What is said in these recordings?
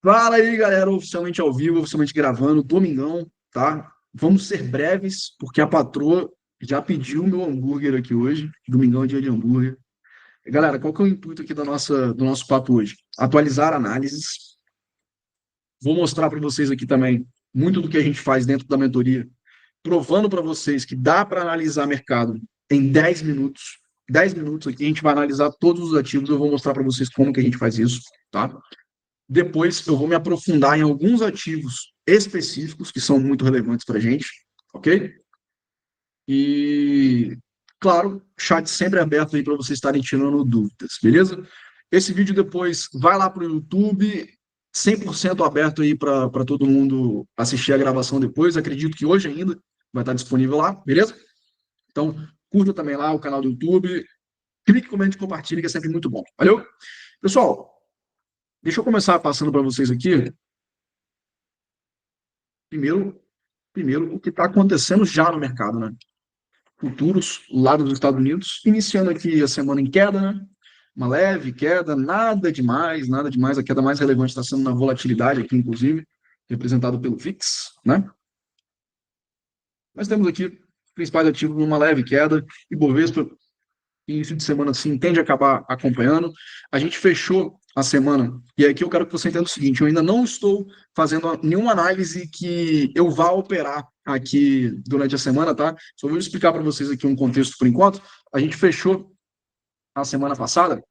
Fala aí, galera, oficialmente ao vivo, oficialmente gravando, domingão, tá? Vamos ser breves, porque a patroa já pediu meu hambúrguer aqui hoje. Domingão é dia de hambúrguer. Galera, qual que é o intuito aqui do nosso papo hoje? Atualizar análises. Vou mostrar para vocês aqui também muito do que a gente faz dentro da mentoria, provando para vocês que dá para analisar mercado em 10 minutos. 10 minutos aqui, a gente vai analisar todos os ativos, eu vou mostrar para vocês como que a gente faz isso, tá? Depois eu vou me aprofundar em alguns ativos específicos que são muito relevantes para a gente, ok? E, claro, chat sempre aberto aí para vocês estarem tirando dúvidas, beleza? Esse vídeo depois vai lá para o YouTube, 100% aberto aí para todo mundo assistir a gravação depois. Acredito que hoje ainda vai estar disponível lá, beleza? Então, curta também lá o canal do YouTube, clique, comente e compartilhe, que é sempre muito bom. Valeu? Pessoal, deixa eu começar passando para vocês aqui. Primeiro, primeiro o que está acontecendo já no mercado, né? Futuros lá dos Estados Unidos, iniciando aqui a semana em queda, né? Uma leve queda, nada demais, nada demais. A queda mais relevante está sendo na volatilidade aqui, inclusive, representado pelo VIX, né? Nós temos aqui principais ativos numa leve queda, e Bovespa início de semana assim tende a acabar acompanhando. A gente fechou a semana, e aqui eu quero que você entenda o seguinte: eu ainda não estou fazendo nenhuma análise que eu vá operar aqui durante a semana, tá? Só vou explicar para vocês aqui um contexto por enquanto. A gente fechou a semana passada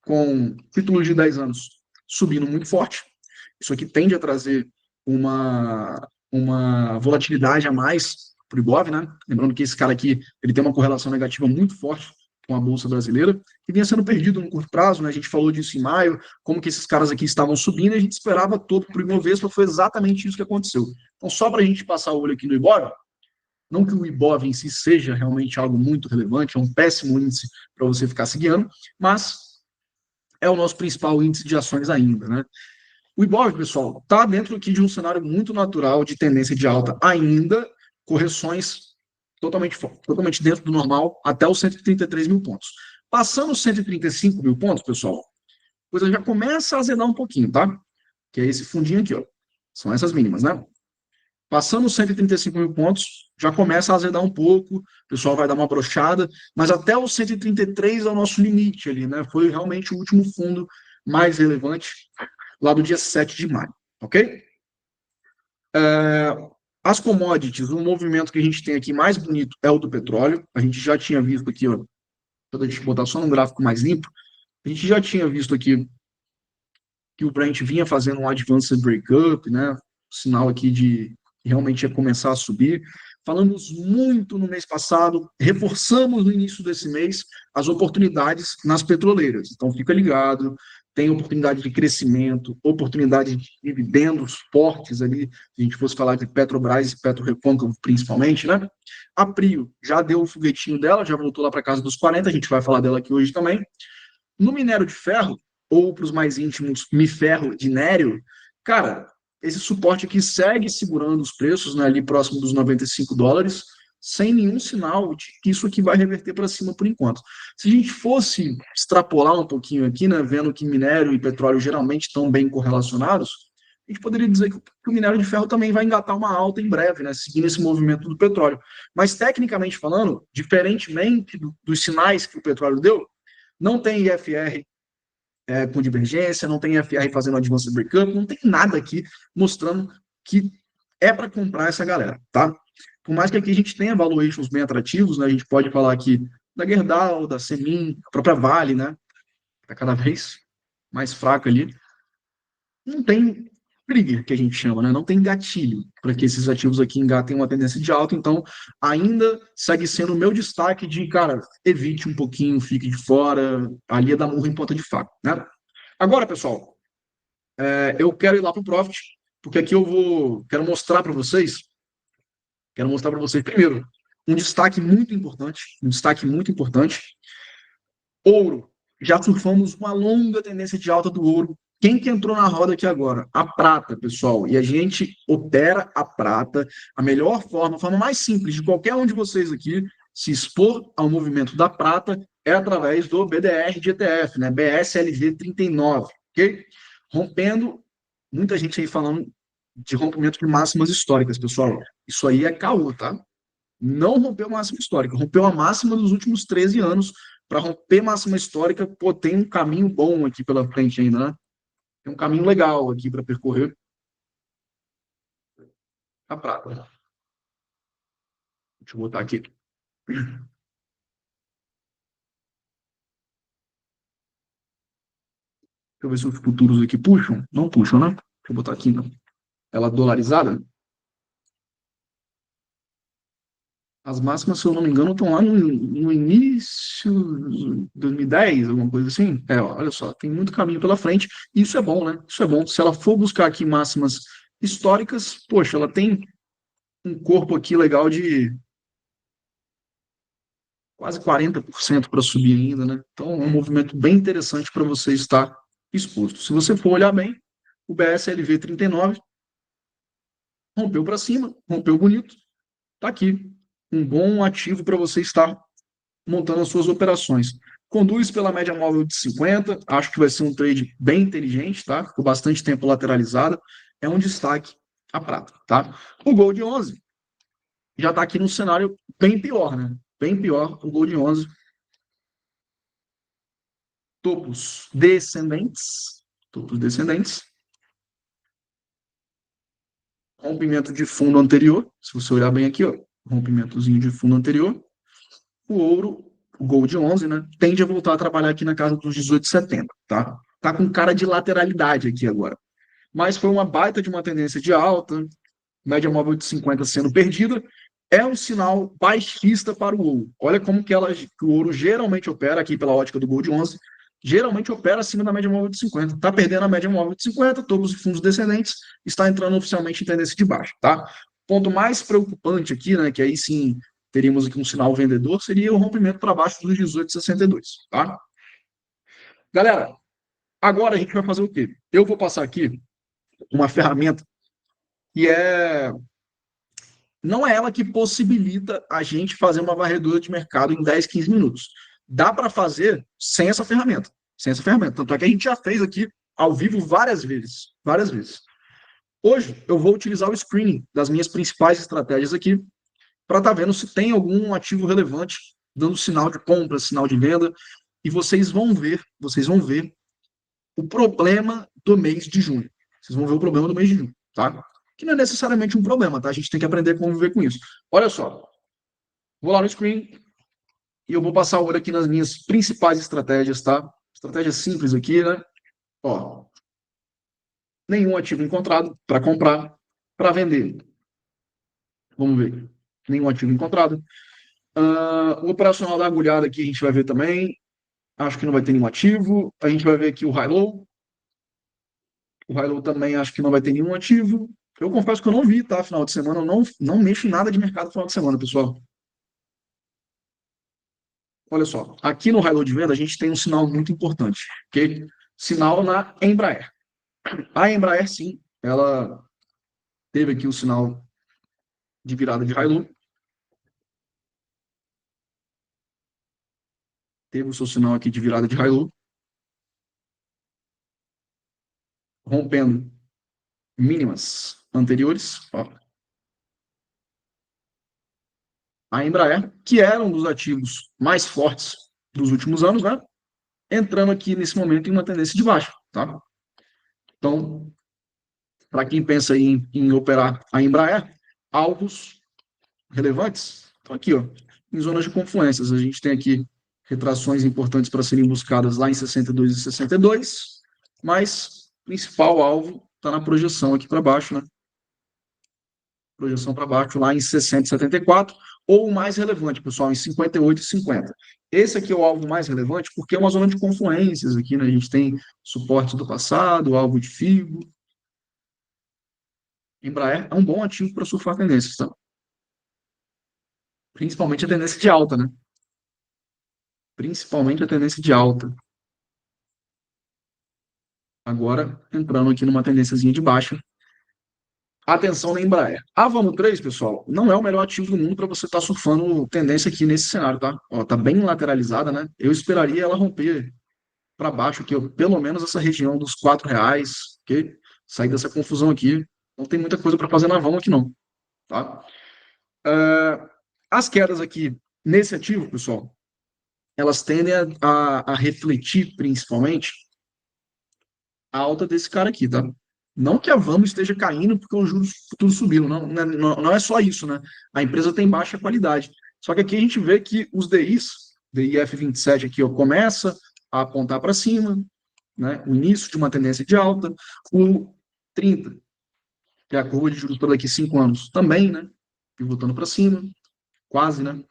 com títulos de 10 anos subindo muito forte. Isso aqui tende a trazer uma volatilidade a mais para o Ibov, né? Lembrando que esse cara aqui ele tem uma correlação negativa muito forte com a Bolsa Brasileira, que vinha sendo perdido no curto prazo, né? A gente falou disso em maio, como que esses caras aqui estavam subindo, e a gente esperava todo para o Ibovespa, foi exatamente isso que aconteceu. Então, só para a gente passar o olho aqui no Ibov, não que o Ibov em si seja realmente algo muito relevante, é um péssimo índice para você ficar seguindo, mas é o nosso principal índice de ações ainda, né? O Ibov, pessoal, está dentro aqui de um cenário muito natural de tendência de alta ainda, correções totalmente dentro do normal, até os 133 mil pontos. Passando os 135 mil pontos, pessoal, a coisa já começa a azedar um pouquinho, tá? Que é esse fundinho aqui, ó. São essas mínimas, né? Passando os 135 mil pontos, já começa a azedar um pouco, o pessoal vai dar uma brochada, mas até os 133 é o nosso limite ali, né? Foi realmente o último fundo mais relevante lá do dia 7 de maio, ok? As commodities, o movimento que a gente tem aqui mais bonito é o do petróleo. A gente já tinha visto aqui, ó, para a gente botar só num gráfico mais limpo, a gente já tinha visto aqui que o Brent vinha fazendo um advanced breakup, né? Sinal aqui de que realmente ia começar a subir. Falamos muito no mês passado, reforçamos no início desse mês as oportunidades nas petroleiras. Então, fica ligado, tem oportunidade de crescimento, oportunidade de dividendos fortes ali, se a gente fosse falar de Petrobras e PetroRecôncavo principalmente, né? A Prio já deu o foguetinho dela, já voltou lá para casa dos 40, a gente vai falar dela aqui hoje também. No minério de ferro, ou para os mais íntimos, miferro de nério, cara, esse suporte aqui segue segurando os preços, né, ali próximo dos US$ 95, sem nenhum sinal de que isso aqui vai reverter para cima por enquanto. Se a gente fosse extrapolar um pouquinho aqui, né, vendo que minério e petróleo geralmente estão bem correlacionados, a gente poderia dizer que o minério de ferro também vai engatar uma alta em breve, né, seguindo esse movimento do petróleo. Mas, tecnicamente falando, diferentemente dos sinais que o petróleo deu, não tem IFR com divergência, não tem IFR fazendo advanced breakup, não tem nada aqui mostrando que é para comprar essa galera, tá? Por mais que aqui a gente tenha valuations bem atrativos, né? A gente pode falar aqui da Gerdau, da Semin, a própria Vale, né? Tá cada vez mais fraca ali. Não tem trigger, que a gente chama, né? Não tem gatilho para que esses ativos aqui engatem uma tendência de alta, então ainda segue sendo o meu destaque de, cara, evite um pouquinho, fique de fora, ali é dar murro em ponta de faca, né? Agora, pessoal, eu quero ir lá para o Profit, porque aqui quero mostrar para vocês primeiro um destaque muito importante, ouro. Já surfamos uma longa tendência de alta do ouro. Quem que entrou na roda aqui agora? A prata, pessoal. E a gente opera a prata, a melhor forma, a forma mais simples de qualquer um de vocês aqui se expor ao movimento da prata é através do BDR de ETF, né? BSLV 39, ok? Rompendo Muita gente aí falando de rompimento de máximas históricas, pessoal. Isso aí é caô, tá? Não rompeu máxima histórica, rompeu a máxima dos últimos 13 anos. Para romper máxima histórica, pô, tem um caminho bom aqui pela frente ainda, né? Tem um caminho legal aqui para percorrer a prata. Deixa eu botar aqui. Deixa eu ver se os futuros aqui puxam. Não puxam, né? Deixa eu botar aqui, não. Ela dolarizada. As máximas, se eu não me engano, estão lá no início de 2010, alguma coisa assim. É, ó, olha só, tem muito caminho pela frente. E isso é bom, né? Isso é bom. Se ela for buscar aqui máximas históricas, poxa, ela tem um corpo aqui legal de quase 40% para subir ainda, né? Então, é um movimento bem interessante para você estar exposto. Se você for olhar bem, o BSLV 39 rompeu para cima, rompeu bonito, tá aqui. Um bom ativo para você estar montando as suas operações. Conduz pela média móvel de 50, acho que vai ser um trade bem inteligente, tá? Ficou bastante tempo lateralizada, é um destaque a prata, tá? O Gold 11 já está aqui num cenário bem pior, né? Bem pior, o Gold 11, topos descendentes, rompimento de fundo anterior, se você olhar bem aqui, ó, rompimentozinho de fundo anterior, o ouro, o Gold 11, né, tende a voltar a trabalhar aqui na casa dos 18,70, tá? Tá com cara de lateralidade aqui agora. Mas foi uma baita de uma tendência de alta, média móvel de 50 sendo perdida, é um sinal baixista para o ouro. Olha como que, que o ouro geralmente opera aqui pela ótica do Gold 11, geralmente opera acima da média móvel de 50. Está perdendo a média móvel de 50, topos e fundos descendentes, está entrando oficialmente em tendência de baixa, tá? Ponto mais preocupante aqui, né, que aí sim teríamos aqui um sinal vendedor, seria o rompimento para baixo dos 18,62, tá? Galera, agora a gente vai fazer o quê? Eu vou passar aqui uma ferramenta que não é ela que possibilita a gente fazer uma varredura de mercado em 10, 15 minutos. Dá para fazer sem essa ferramenta. Sem essa ferramenta. Tanto é que a gente já fez aqui ao vivo várias vezes. Várias vezes. Hoje eu vou utilizar o screening das minhas principais estratégias aqui para estar vendo se tem algum ativo relevante dando sinal de compra, sinal de venda. E vocês vão ver o problema do mês de junho. Vocês vão ver o problema do mês de junho, tá? Que não é necessariamente um problema, tá? A gente tem que aprender a conviver com isso. Olha só, vou lá no screen e eu vou passar o olho aqui nas minhas principais estratégias, tá? Estratégias simples aqui, né? Ó, nenhum ativo encontrado para comprar, para vender. Vamos ver. Nenhum ativo encontrado. O operacional da agulhada aqui a gente vai ver também. Acho que não vai ter nenhum ativo. A gente vai ver aqui o high-low. O high-low também acho que não vai ter nenhum ativo. Eu confesso que eu não vi, tá? Final de semana, eu não mexo em nada de mercado final de semana, pessoal. Olha só, aqui no high-low de venda a gente tem um sinal muito importante, ok? Sinal na Embraer. A Embraer, sim, ela teve aqui o sinal de virada de high-low, teve o seu sinal aqui de virada de high-low, rompendo mínimas anteriores. Ó. A Embraer, que era um dos ativos mais fortes dos últimos anos, né? Entrando aqui nesse momento em uma tendência de baixa, tá? Então, para quem pensa em operar a Embraer, alvos relevantes estão aqui, ó, em zonas de confluências. A gente tem aqui retrações importantes para serem buscadas lá em 62 e 62, mas o principal alvo está na projeção aqui para baixo, né? Projeção para baixo lá em 60 e 74, ou o mais relevante, pessoal, em 58 e 50. Esse aqui é o alvo mais relevante porque é uma zona de confluências aqui, né? A gente tem suporte do passado, alvo de Fibo. Embraer é um bom ativo para surfar tendências, tá? Principalmente a tendência de alta, né? Principalmente a tendência de alta. Agora, entrando aqui numa tendênciazinha de baixa. Atenção na Embraer. A Vamo 3, pessoal, não é o melhor ativo do mundo para você estar surfando tendência aqui nesse cenário, tá? Ó, tá bem lateralizada, né? Eu esperaria ela romper para baixo aqui, ó, pelo menos essa região dos R$ 4, ok? sair dessa confusão aqui. Não tem muita coisa para fazer na mão aqui, não. Tá? As quedas aqui nesse ativo, pessoal, elas tendem a refletir, principalmente, a alta desse cara aqui, tá? Não que a Vamos esteja caindo porque os juros futuros subiram, não é só isso, né? A empresa tem baixa qualidade. Só que aqui a gente vê que os DIs, DIF 27 aqui, ó, começa a apontar para cima, né? O início de uma tendência de alta. O 30, que é a curva de juros para daqui a 5 anos, também, né? Pivotando para cima, quase, né?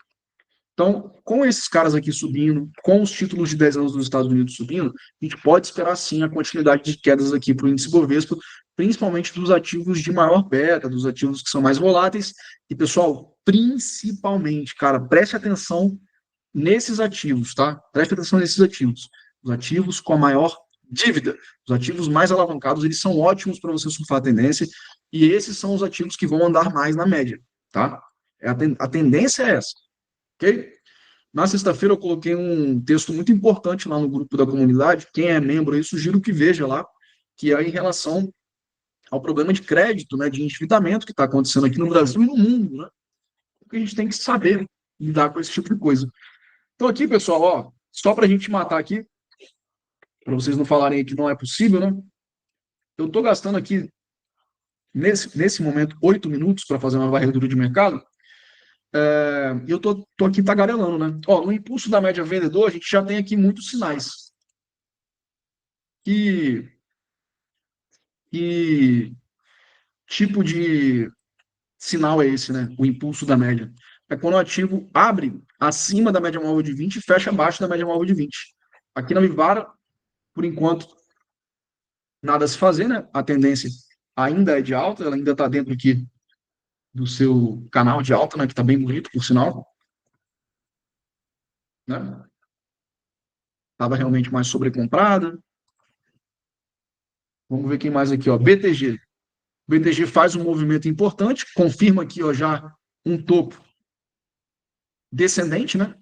Então, com esses caras aqui subindo, com os títulos de 10 anos dos Estados Unidos subindo, a gente pode esperar sim a continuidade de quedas aqui para o índice Bovespa, principalmente dos ativos de maior beta, dos ativos que são mais voláteis. E, pessoal, principalmente, cara, preste atenção nesses ativos, tá? Preste atenção nesses ativos. Os ativos com a maior dívida, os ativos mais alavancados, eles são ótimos para você surfar a tendência, e esses são os ativos que vão andar mais na média, tá? A tendência é essa. Ok? Na sexta-feira eu coloquei um texto muito importante lá no grupo da comunidade. Quem é membro aí, sugiro que veja lá, que é em relação ao problema de crédito, né, de endividamento que está acontecendo aqui no Brasil e no mundo, né? Porque a gente tem que saber lidar com esse tipo de coisa. Então aqui, pessoal, ó, só para a gente matar aqui, para vocês não falarem que não é possível, né? Eu estou gastando aqui, nesse momento, 8 minutos para fazer uma varredura de mercado. E eu tô aqui tagarelando, né? Ó, no impulso da média vendedor, a gente já tem aqui muitos sinais. Que tipo de sinal é esse, né? O impulso da média. É quando o ativo abre acima da média móvel de 20 e fecha abaixo da média móvel de 20. Aqui na Vivara, por enquanto, nada a se fazer, né? A tendência ainda é de alta, ela ainda está dentro aqui do seu canal de alta, né? Que está bem bonito, por sinal. Né? Estava realmente mais sobrecomprada. Vamos ver quem mais aqui, ó. BTG. O BTG faz um movimento importante, confirma aqui ó, já um topo descendente, né?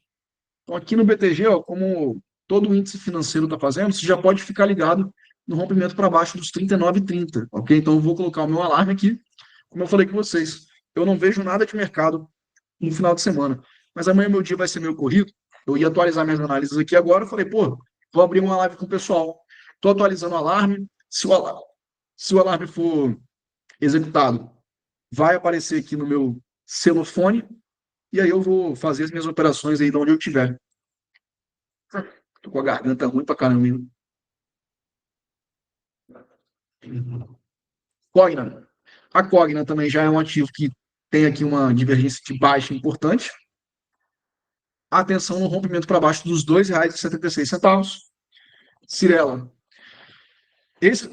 Então, aqui no BTG, ó, como todo o índice financeiro está fazendo, você já pode ficar ligado no rompimento para baixo dos 39,30, ok? Então, eu vou colocar o meu alarme aqui, como eu falei com vocês. Eu não vejo nada de mercado no final de semana, mas amanhã meu dia vai ser meio corrido. Eu ia atualizar minhas análises aqui agora, eu falei, pô, vou abrir uma live com o pessoal. Estou atualizando o alarme. Se o alarme for executado, vai aparecer aqui no meu celofone, e aí eu vou fazer as minhas operações aí de onde eu estiver. Tô com a garganta ruim pra caramba. Cogna. A Cogna também já é um ativo que tem aqui uma divergência de baixa importante. Atenção no rompimento para baixo dos R$ 2,76. Cirela.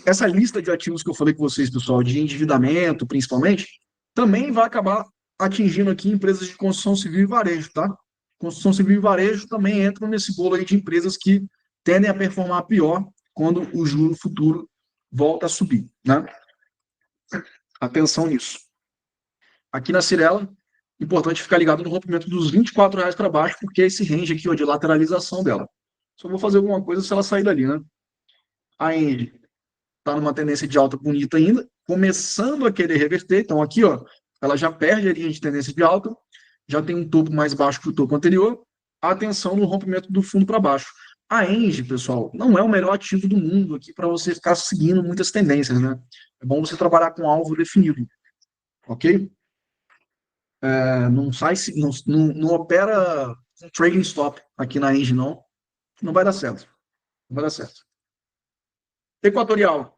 Essa lista de ativos que eu falei com vocês, pessoal, de endividamento, principalmente, também vai acabar atingindo aqui empresas de construção civil e varejo, tá? Construção civil e varejo também entram nesse bolo aí de empresas que tendem a performar pior quando o juro futuro volta a subir, né? Atenção nisso. Aqui na Cirela, importante ficar ligado no rompimento dos R$ 24 para baixo, porque é esse range aqui ó, de lateralização dela. Só vou fazer alguma coisa se ela sair dali, né? A Engie está numa tendência de alta bonita ainda, começando a querer reverter. Então, aqui, ó, ela já perde a linha de tendência de alta, já tem um topo mais baixo que o topo anterior. Atenção no rompimento do fundo para baixo. A Engie, pessoal, não é o melhor ativo do mundo aqui para você ficar seguindo muitas tendências, né? É bom você trabalhar com alvo definido, ok? Não sai, não opera trading stop aqui na Engie, não. Não vai dar certo. Não vai dar certo. Equatorial.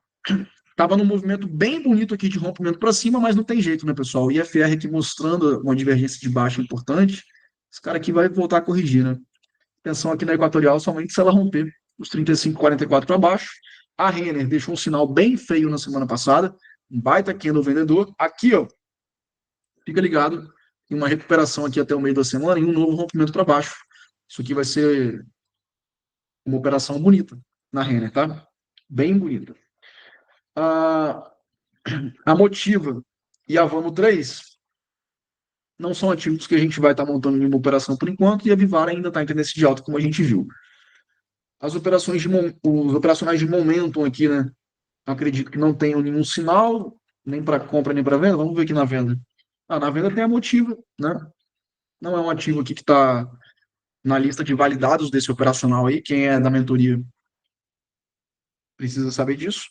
Estava num movimento bem bonito aqui de rompimento para cima, mas não tem jeito, né, pessoal? O IFR aqui mostrando uma divergência de baixa importante. Esse cara aqui vai voltar a corrigir, né? Atenção aqui na Equatorial, somente se ela romper os 35,44 para baixo. A Renner deixou um sinal bem feio na semana passada. Um baita candle vendedor. Aqui, ó, fica ligado em uma recuperação aqui até o meio da semana e um novo rompimento para baixo. Isso aqui vai ser uma operação bonita na Renner, tá? Bem bonita. A Motiva e a Vamo 3 não são ativos que a gente vai estar montando em uma operação por enquanto, e a Vivara ainda está em tendência de alta, como a gente viu. Os operacionais de momento aqui, né? Acredito que não tenham nenhum sinal, nem para compra, nem para venda. Vamos ver aqui na venda. Na venda tem a Motiva, né? Não é um ativo aqui que está na lista de validados desse operacional aí. Quem é da mentoria precisa saber disso.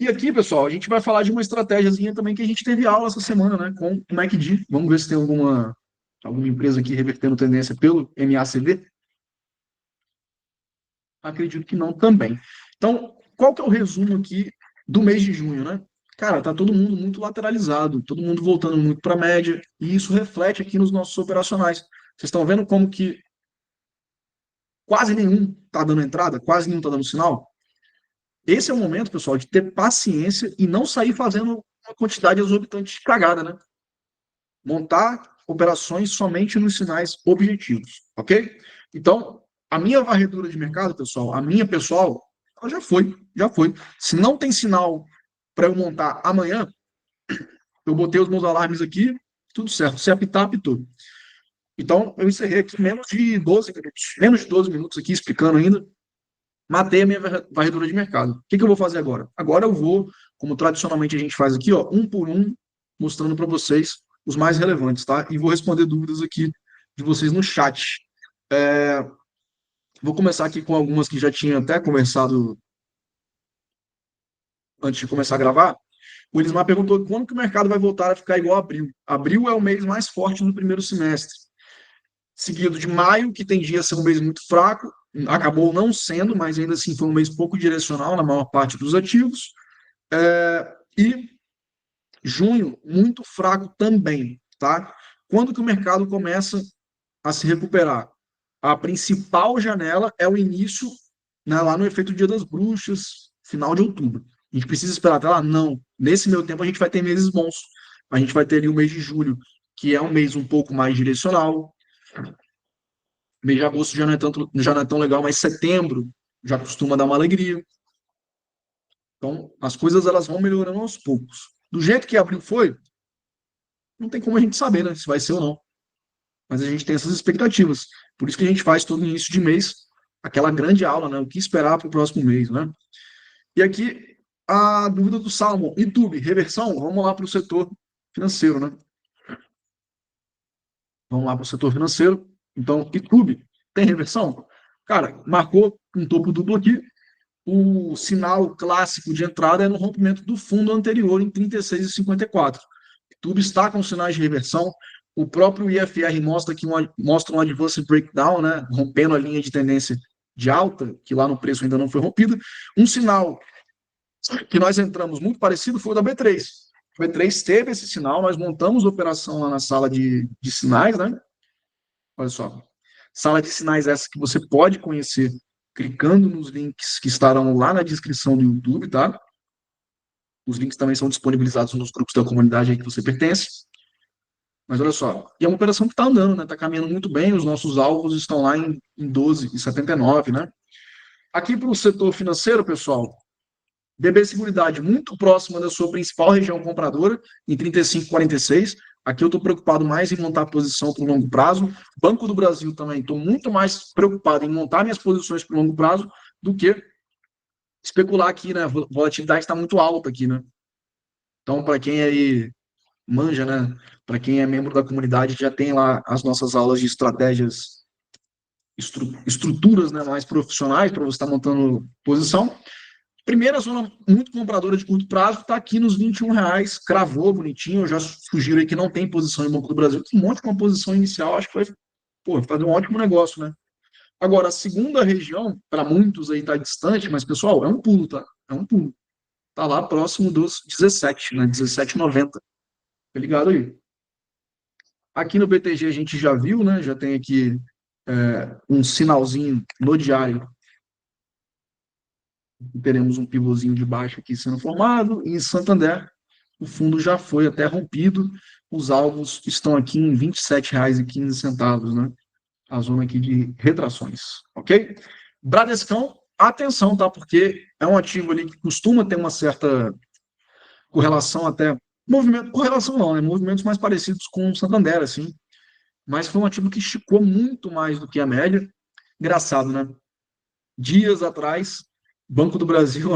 E aqui, pessoal, a gente vai falar de uma estratégiazinha também que a gente teve aula essa semana, né? Com o MACD. Vamos ver se tem alguma empresa aqui revertendo tendência pelo MACD. Acredito que não também. Então, qual que é o resumo aqui do mês de junho, né? Cara, tá todo mundo muito lateralizado, todo mundo voltando muito para a média, e isso reflete aqui nos nossos operacionais. Vocês estão vendo como que quase nenhum está dando entrada, quase nenhum está dando sinal? Esse é o momento, pessoal, de ter paciência e não sair fazendo uma quantidade exorbitante de cagada, né? Montar operações somente nos sinais objetivos, ok? Então, a minha varredura de mercado, pessoal, a minha pessoal, ela já foi, já foi. Se não tem sinal para eu montar amanhã, eu botei os meus alarmes aqui, tudo certo. Se apitar, apitou. Então, eu encerrei aqui menos de 12 minutos aqui explicando ainda. Matei a minha varredura de mercado. O que eu vou fazer agora? Agora eu vou, como tradicionalmente a gente faz aqui, ó, um por um, mostrando para vocês os mais relevantes, tá? E vou responder dúvidas aqui de vocês no chat. Vou começar aqui com algumas que já tinha até conversado antes de começar a gravar. O Elismar perguntou quando que o mercado vai voltar a ficar igual a abril. Abril é o mês mais forte no primeiro semestre, seguido de maio, que tendia a ser um mês muito fraco, acabou não sendo, mas ainda assim foi um mês pouco direcional na maior parte dos ativos. E junho, muito fraco também, tá? Quando que o mercado começa a se recuperar? A principal janela é o início, né, lá no efeito Dia das Bruxas, final de outubro. A gente precisa esperar até lá? Não. Nesse meio tempo, a gente vai ter meses bons. A gente vai ter ali o mês de julho, que é um mês um pouco mais direcional. O mês de agosto já não é tão legal, mas setembro já costuma dar uma alegria. Então, as coisas elas vão melhorando aos poucos. Do jeito que abril foi, não tem como a gente saber, né, se vai ser ou não. Mas a gente tem essas expectativas. Por isso que a gente faz todo início de mês aquela grande aula, né? O que esperar para o próximo mês, né? E aqui a dúvida do Salmo. YouTube, reversão? Vamos lá para o setor financeiro, né? Vamos lá para o setor financeiro. Então, YouTube, tem reversão? Cara, marcou um topo duplo aqui. O sinal clássico de entrada é no rompimento do fundo anterior em 36,54. YouTube está com sinais de reversão. O próprio IFR mostra um advance breakdown, né, rompendo a linha de tendência de alta, que lá no preço ainda não foi rompida. Um sinal que nós entramos muito parecido foi o da B3. O B3 teve esse sinal, nós montamos a operação lá na sala de sinais, né? Olha só. Sala de sinais essa que você pode conhecer clicando nos links que estarão lá na descrição do YouTube, tá? Os links também são disponibilizados nos grupos da comunidade aí que você pertence. Mas olha só, e é uma operação que está andando, né? Está caminhando muito bem, os nossos alvos estão lá em 12,79, né? Aqui para o setor financeiro, pessoal, BB Seguridade muito próxima da sua principal região compradora, em 35,46. Aqui eu estou preocupado mais em montar posição para o longo prazo. Banco do Brasil também, estou muito mais preocupado em montar minhas posições para o longo prazo do que especular aqui, né? A volatilidade está muito alta aqui, né? Então, para quem aí manja, né? Para quem é membro da comunidade, já tem lá as nossas aulas de estratégias, estruturas, né, mais profissionais para você estar montando posição. Primeira zona muito compradora de curto prazo está aqui nos R$ 21, cravou bonitinho. Eu já sugiro aí que não tem posição em Banco do Brasil, que monte uma posição inicial, acho que vai fazer um ótimo negócio, né? Agora, a segunda região, para muitos aí está distante, mas pessoal, é um pulo, tá? É um pulo. Está lá próximo dos 17, né? 17,90. Tá ligado aí? Aqui no BTG a gente já viu, né? Já tem aqui um sinalzinho no diário. Teremos um pivôzinho de baixo aqui sendo formado. E em Santander, o fundo já foi até rompido. Os alvos estão aqui em R$ 27,15, né? A zona aqui de retrações, ok? Bradescão, atenção, tá? Porque é um ativo ali que costuma ter uma certa correlação até... correlação não, né? Movimentos mais parecidos com o Santander, assim. Mas foi um ativo que esticou muito mais do que a média. Engraçado, né? Dias atrás, Banco do Brasil,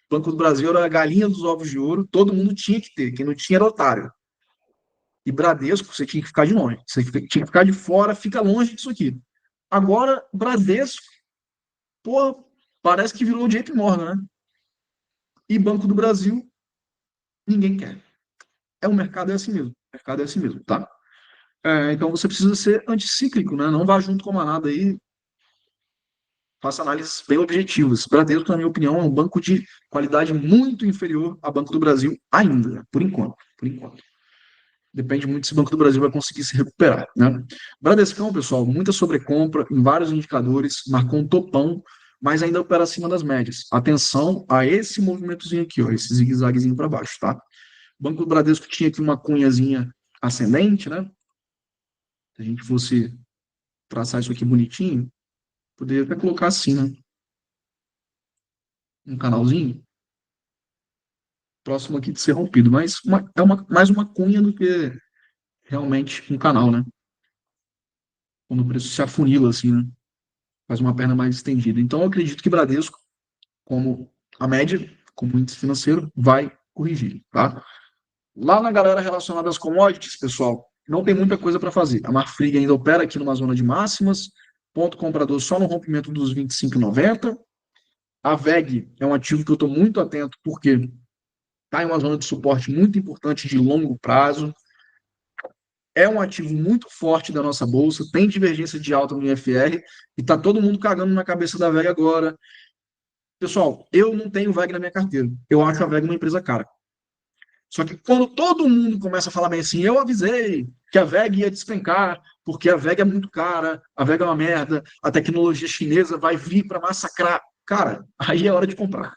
Banco do Brasil era a galinha dos ovos de ouro, todo mundo tinha que ter, quem não tinha era otário. E Bradesco, você tinha que ficar de longe, você tinha que ficar de fora, fica longe disso aqui. Agora, Bradesco, pô, parece que virou o JP Morgan, né? E Banco do Brasil, ninguém quer. É o mercado é assim mesmo, o mercado é assim mesmo, tá? Então você precisa ser anticíclico, né? Não vá junto com a manada aí, faça análises bem objetivas. Bradesco, na minha opinião, é um banco de qualidade muito inferior ao Banco do Brasil ainda, por enquanto. Por enquanto. Depende muito se o Banco do Brasil vai conseguir se recuperar, né? Bradescão, pessoal, muita sobrecompra em vários indicadores, marcou um topão, mas ainda opera acima das médias. Atenção a esse movimentozinho aqui, ó, esse zigue-zaguezinho para baixo, tá? O Banco do Bradesco tinha aqui uma cunhazinha ascendente, né? Se a gente fosse traçar isso aqui bonitinho, poderia até colocar assim, né? Um canalzinho próximo aqui de ser rompido, mas mais uma cunha do que realmente um canal, né? Quando o preço se afunila assim, né? Faz uma perna mais estendida. Então, eu acredito que Bradesco, como a média, como índice financeiro, vai corrigir, tá? Lá na galera relacionada às commodities, pessoal, não tem muita coisa para fazer. A Marfrig ainda opera aqui numa zona de máximas, ponto comprador só no rompimento dos 25,90. A VEG é um ativo que eu estou muito atento, porque está em uma zona de suporte muito importante de longo prazo. É um ativo muito forte da nossa bolsa, tem divergência de alta no IFR, e está todo mundo cagando na cabeça da VEG agora. Pessoal, eu não tenho VEG na minha carteira. Eu acho a VEG uma empresa cara. Só que quando todo mundo começa a falar bem assim, eu avisei que a VEG ia despencar, porque a VEG é muito cara, a VEG é uma merda, a tecnologia chinesa vai vir para massacrar. Cara, aí é hora de comprar.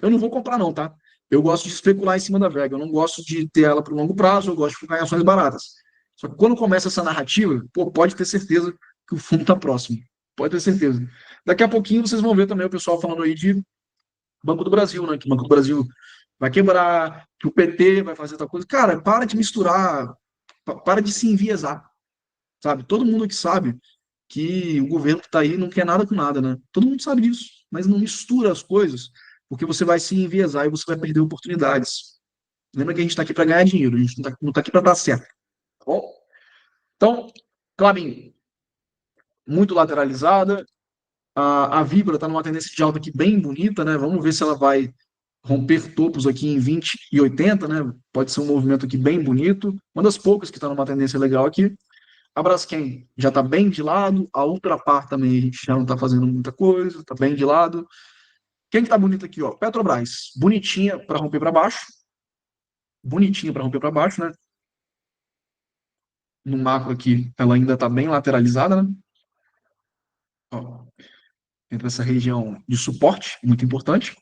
Eu não vou comprar não, tá? Eu gosto de especular em cima da VEG, eu não gosto de ter ela para o longo prazo, eu gosto de ficar em ações baratas. Só que quando começa essa narrativa, pô, pode ter certeza que o fundo está próximo. Pode ter certeza. Daqui a pouquinho vocês vão ver também o pessoal falando aí de Banco do Brasil, né? Que o Banco do Brasil vai quebrar, que o PT vai fazer tal coisa. Cara, para de misturar, para de se enviesar, sabe? Todo mundo que sabe que o governo que está aí não quer nada com nada, né? Todo mundo sabe disso, mas não mistura as coisas, porque você vai se enviesar e você vai perder oportunidades. Lembra que a gente está aqui para ganhar dinheiro, a gente não tá aqui para dar certo, tá bom? Então, Clabin, muito lateralizada. A Vibra está numa tendência de alta aqui bem bonita, né? Vamos ver se ela vai romper topos aqui em 20 e 80, né? Pode ser um movimento aqui bem bonito. Uma das poucas que está numa tendência legal aqui. A Braskem já está bem de lado. A Ultrapar também a gente já não está fazendo muita coisa, está bem de lado. Quem que está bonito aqui, ó? Petrobras, bonitinha para romper para baixo. Bonitinha para romper para baixo, né? No macro aqui, ela ainda está bem lateralizada, né? Ó, entre essa região de suporte, muito importante.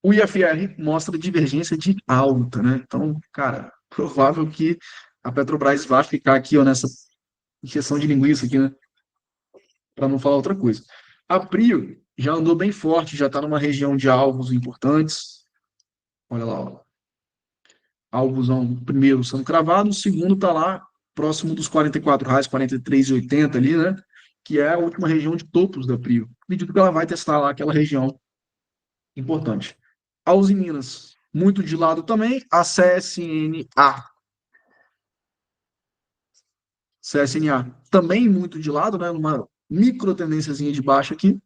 O IFR mostra divergência de alta, né? Então, cara, provável que a Petrobras vá ficar aqui, ó, nessa injeção de linguiça aqui, né? Para não falar outra coisa. A Prio já andou bem forte, já está numa região de alvos importantes. Olha lá, ó. Alvosão primeiro sendo cravado, o segundo está lá próximo dos R$ 44, 43,80 ali, né? Que é a última região de topos da Prio. Acredito que ela vai testar lá aquela região importante. A Uzi Minas, muito de lado também. A CSNA. CSNA também muito de lado, né? Numa micro tendênciazinha de baixa aqui.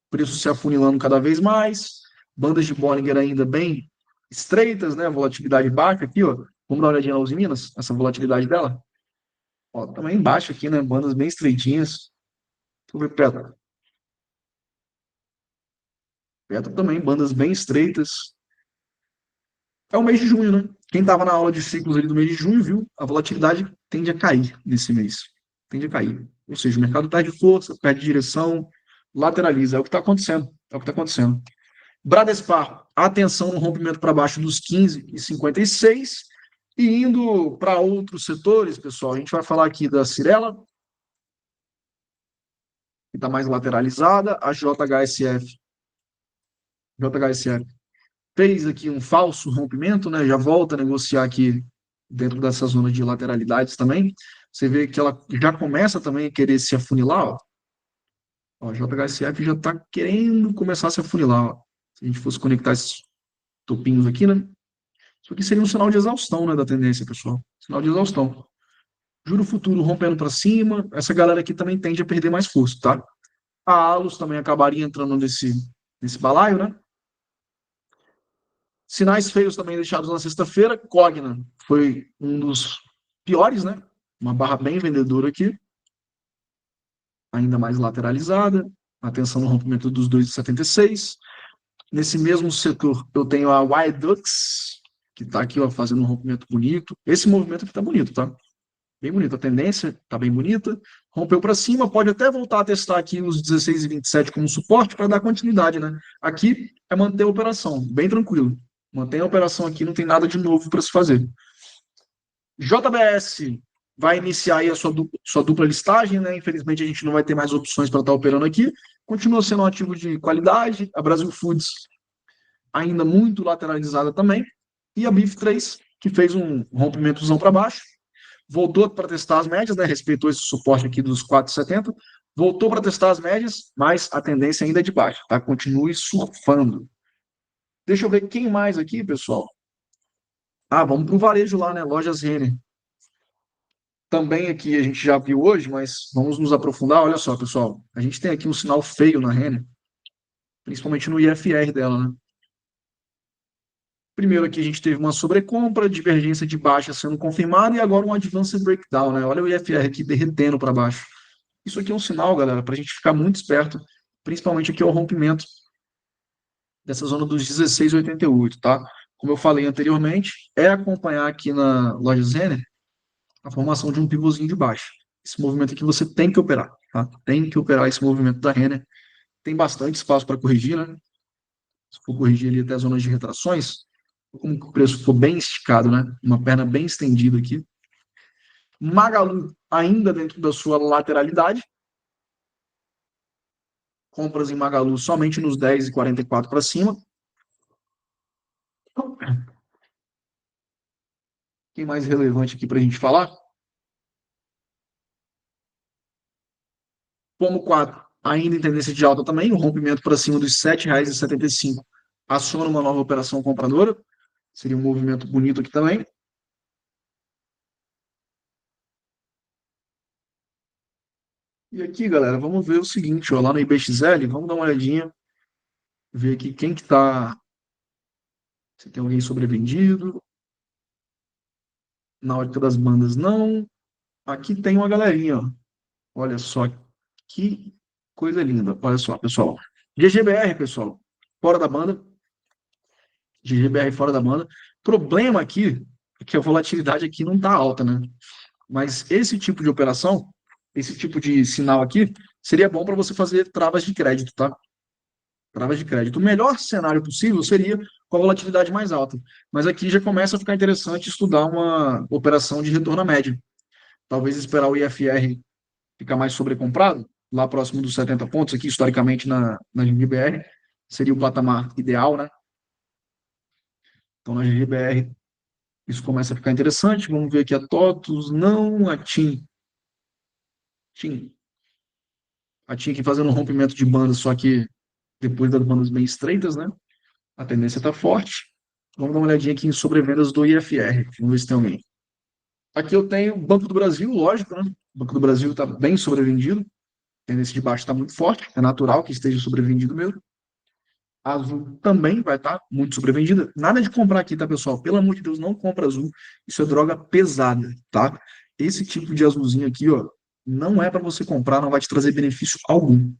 Preço se afunilando cada vez mais. Bandas de Bollinger ainda bem estreitas, né? Volatilidade baixa aqui, ó. Vamos dar uma olhadinha na Uzi Minas, essa volatilidade dela. Ó, também baixa aqui, né? Bandas bem estreitinhas. Deixa eu ver Petro. Petro também, bandas bem estreitas. É o mês de junho, né? Quem estava na aula de ciclos ali do mês de junho viu, a volatilidade tende a cair nesse mês. Tende a cair. Ou seja, o mercado perde força, perde direção, lateraliza. É o que está acontecendo. É o que está acontecendo. Bradespar, atenção no rompimento para baixo dos 15,56. E indo para outros setores, pessoal, a gente vai falar aqui da Cirela, que está mais lateralizada, a JHSF fez aqui um falso rompimento, né? Já volta a negociar aqui dentro dessa zona de lateralidades também. Você vê que ela já começa também a querer se afunilar, ó. Ó, JHSF já está querendo começar a se afunilar. Ó. Se a gente fosse conectar esses topinhos aqui, né? Isso aqui seria um sinal de exaustão, né, da tendência, pessoal. Sinal de exaustão. Juro futuro rompendo para cima. Essa galera aqui também tende a perder mais força, tá? A Alus também acabaria entrando nesse balaio, né? Sinais feios também deixados na sexta-feira. Cogna foi um dos piores, né? Uma barra bem vendedora aqui, ainda mais lateralizada. Atenção no rompimento dos 2,76. Nesse mesmo setor, eu tenho a Ydux, que está aqui ó, fazendo um rompimento bonito. Esse movimento aqui está bonito, tá? Bem bonito. A tendência está bem bonita. Rompeu para cima, pode até voltar a testar aqui os 16,27 como suporte para dar continuidade, né? Aqui é manter a operação, bem tranquilo. Mantém a operação aqui, não tem nada de novo para se fazer. JBS vai iniciar aí a sua dupla listagem, né? Infelizmente a gente não vai ter mais opções para estar operando aqui. Continua sendo um ativo de qualidade. A Brasil Foods ainda muito lateralizada também. E a BIF3, que fez um rompimentozão para baixo. Voltou para testar as médias, né? Respeitou esse suporte aqui dos 4,70. Voltou para testar as médias, mas a tendência ainda é de baixa, tá? Continue surfando. Deixa eu ver quem mais aqui, pessoal. Ah, vamos para o varejo lá, né? Lojas Renner. Também aqui a gente já viu hoje, mas vamos nos aprofundar. Olha só, pessoal. A gente tem aqui um sinal feio na Renner, principalmente no IFR dela, né? Primeiro aqui a gente teve uma sobrecompra, divergência de baixa sendo confirmada e agora um advanced breakdown, né? Olha o IFR aqui derretendo para baixo. Isso aqui é um sinal, galera, para a gente ficar muito esperto, principalmente aqui ao rompimento dessa zona dos 16,88, tá? Como eu falei anteriormente, é acompanhar aqui na loja Zener a formação de um pivôzinho de baixo. Esse movimento aqui você tem que operar, tá? Tem que operar esse movimento da Renner. Tem bastante espaço para corrigir, né? Se for corrigir ali até as zonas de retrações, como o preço for bem esticado, né? Uma perna bem estendida aqui. Magalu ainda dentro da sua lateralidade. Compras em Magalu somente nos 10,44 para cima. Quem mais relevante aqui para a gente falar? Como 4, ainda em tendência de alta também, o rompimento para cima dos R$ 7,75 aciona uma nova operação compradora. Seria um movimento bonito aqui também. E aqui, galera, vamos ver o seguinte, ó, lá no IBXL, vamos dar uma olhadinha, ver aqui quem que tá, se tem alguém sobrevendido, na ótica das bandas não, aqui tem uma galerinha, ó. Olha só que coisa linda, olha só, pessoal, GGBR, pessoal, fora da banda, GGBR fora da banda, problema aqui é que a volatilidade aqui não tá alta, né, mas esse tipo de operação, esse tipo de sinal aqui, seria bom para você fazer travas de crédito, tá? Travas de crédito. O melhor cenário possível seria com a volatilidade mais alta. Mas aqui já começa a ficar interessante estudar uma operação de retorno à média. Talvez esperar o IFR ficar mais sobrecomprado, lá próximo dos 70 pontos, aqui historicamente na GBR, seria o patamar ideal, né? Então na GBR isso começa a ficar interessante. Vamos ver aqui a TOTUS, não a TIM. TIM. A TIM aqui fazendo um rompimento de bandas, só que depois das bandas bem estreitas, né? A tendência está forte. Vamos dar uma olhadinha aqui em sobrevendas do IFR. Vamos ver se tem alguém. Aqui eu tenho o Banco do Brasil, lógico, né? O Banco do Brasil está bem sobrevendido. A tendência de baixo está muito forte. É natural que esteja sobrevendido mesmo. A Azul também vai estar muito sobrevendida. Nada de comprar aqui, tá, pessoal? Pelo amor de Deus, não compra Azul. Isso é droga pesada, tá? Esse tipo de azulzinho aqui, ó, não é para você comprar, não vai te trazer benefício algum.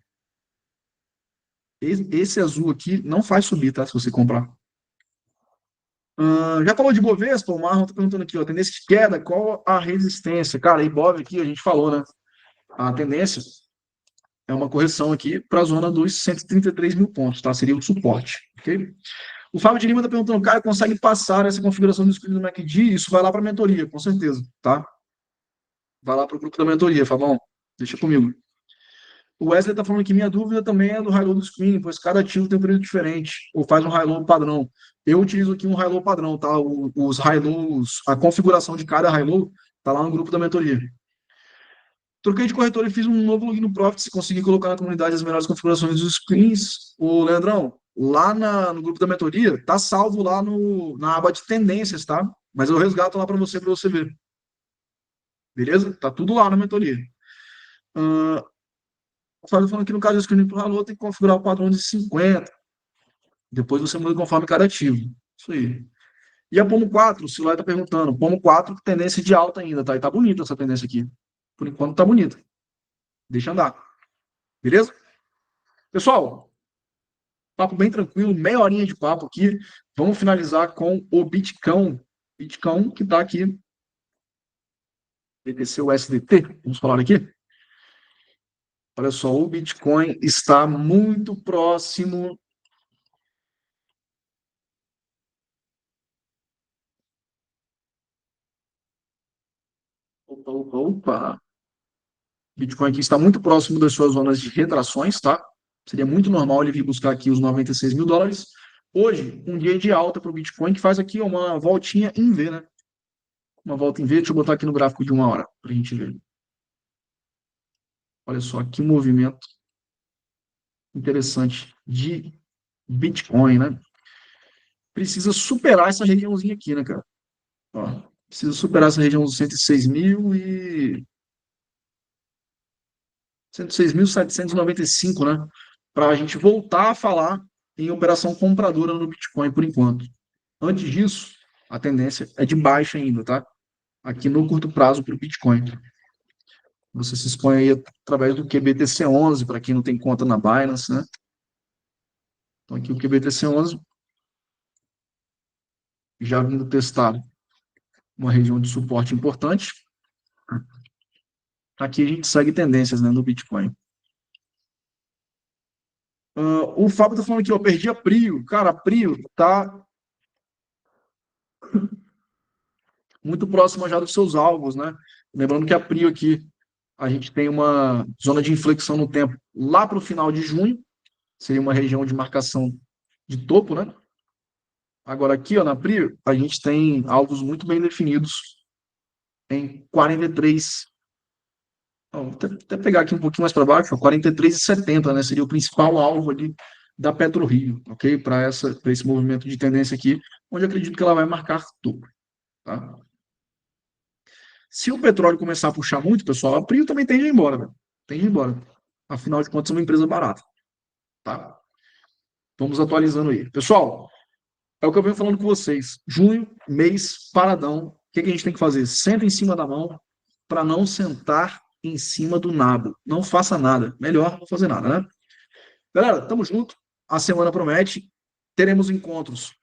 Esse azul aqui não faz subir, tá? Se você comprar. Já falou de Bovespa, o Marlon está perguntando aqui, ó, tendência de queda, qual a resistência? Cara, Ibov aqui a gente falou, né? A tendência é uma correção aqui para a zona dos 133 mil pontos, tá? Seria o suporte, ok? O Fábio de Lima está perguntando, Caio, consegue passar essa configuração do screen do MACD? Isso vai lá para a mentoria, com certeza, tá? Vai lá para o grupo da mentoria, Fabão, deixa comigo. O Wesley está falando que minha dúvida também é do high-low do screen, pois cada ativo tem um período diferente, ou faz um high-low padrão. Eu utilizo aqui um high-low padrão, tá? Os high-lows, a configuração de cada high-low está lá no grupo da mentoria. Troquei de corretor e fiz um novo login no Profit. Se conseguir colocar na comunidade as melhores configurações dos screens, ô Leandrão, lá no grupo da mentoria, tá salvo lá na aba de tendências, tá? Mas eu resgato lá para você ver. Beleza? Tá tudo lá na mentoria. Uh, falando que no caso do screen pro valor, tem que configurar o padrão de 50. Depois você muda conforme cada ativo. Isso aí. E a Pomo 4, o celular está perguntando. Pomo 4, tendência de alta ainda, tá? E tá bonita essa tendência aqui. Por enquanto tá bonita. Deixa andar. Beleza? Pessoal, papo bem tranquilo, meia horinha de papo aqui. Vamos finalizar com o Bitcão. Bitcão que tá aqui. BTC USDT. Vamos falar aqui. Olha só, o Bitcoin está muito próximo. Opa, opa, opa. Bitcoin aqui está muito próximo das suas zonas de retrações, tá? Seria muito normal ele vir buscar aqui os 96 mil dólares. Hoje, um dia de alta para o Bitcoin, que faz aqui uma voltinha em V, né? Uma volta em V. Deixa eu botar aqui no gráfico de uma hora para a gente ver. Olha só, que movimento interessante de Bitcoin, né? Precisa superar essa regiãozinha aqui, né, cara? Ó, precisa superar essa região dos 106 mil e 106.795, né? Para a gente voltar a falar em operação compradora no Bitcoin por enquanto. Antes disso, a tendência é de baixa ainda, tá? Aqui no curto prazo para o Bitcoin. Você se expõe aí através do QBTC11, para quem não tem conta na Binance, né? Então aqui o QBTC11 já vindo testar uma região de suporte importante. Aqui a gente segue tendências, né, no Bitcoin. O Fábio está falando aqui, eu perdi a Prio. Cara, a Prio tá muito próxima já dos seus alvos, né? Lembrando que a Prio aqui, a gente tem uma zona de inflexão no tempo lá para o final de junho, seria uma região de marcação de topo, né? Agora aqui, ó, na Prio, a gente tem alvos muito bem definidos em 43. Vou até pegar aqui um pouquinho mais para baixo, ó, 43,70, né? Seria o principal alvo ali da PetroRio, ok? Para esse movimento de tendência aqui, onde eu acredito que ela vai marcar topo, tá? Se o petróleo começar a puxar muito, pessoal, a Prio também tende a ir embora, velho. Tende a ir embora. Afinal de contas, é uma empresa barata, tá? Vamos atualizando aí. Pessoal, é o que eu venho falando com vocês. Junho, mês paradão. O que a gente tem que fazer? Senta em cima da mão para não sentar em cima do nabo. Não faça nada. Melhor não fazer nada, né? Galera, tamo junto. A semana promete. Teremos encontros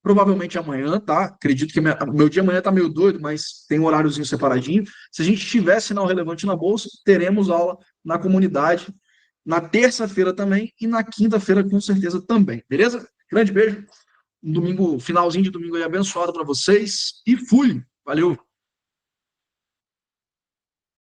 provavelmente amanhã, tá? Acredito que meu dia amanhã tá meio doido, mas tem um horáriozinho separadinho. Se a gente tiver sinal relevante na bolsa, teremos aula na comunidade na terça-feira também e na quinta-feira com certeza também, beleza? Grande beijo. Um domingo, finalzinho de domingo aí abençoado para vocês e fui. Valeu.